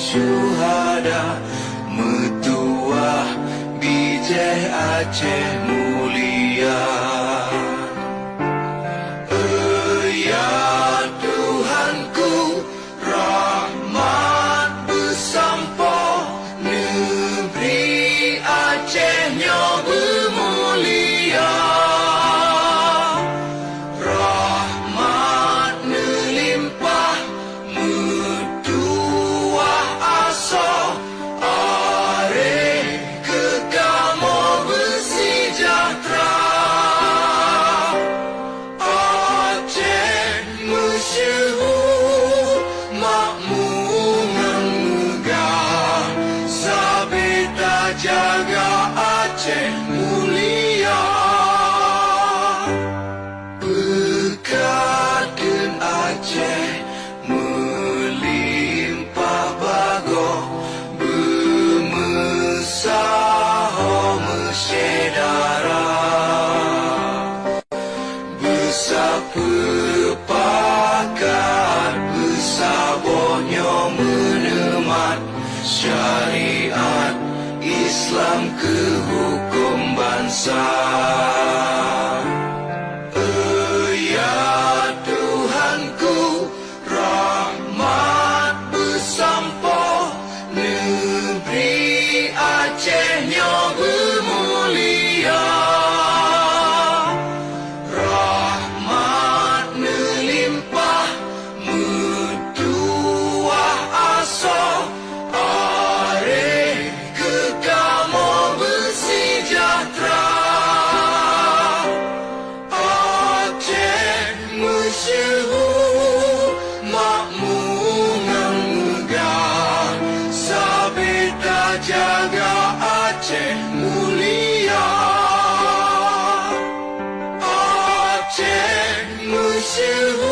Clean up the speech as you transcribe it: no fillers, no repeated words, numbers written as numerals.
syuhada Metuah Bijih Aceh mulia. Ya Tuhanku, rahmat bersampo, negeri Acehnya bermulia. Rahmat melimpah, metuah asa, areh kekamu bersejahtera. Aceh masyhur, makmur dan megah, Sabita jaga Aceh mulia. Berkatkan Aceh melimpah bagoh, bermesah mesyedara. Bersepakat bersabarnya menemat syariat Islam ke hukum bangsa. Ya Tuhanku, rahmat bersampo, negeri Acehnya bermulia. Rahmat melimpah, metuah asa, areh kekamu bersejahtera. Aceh masyhur, makmur dan megah, Sabita jaga Aceh mulia. Aceh masyhur,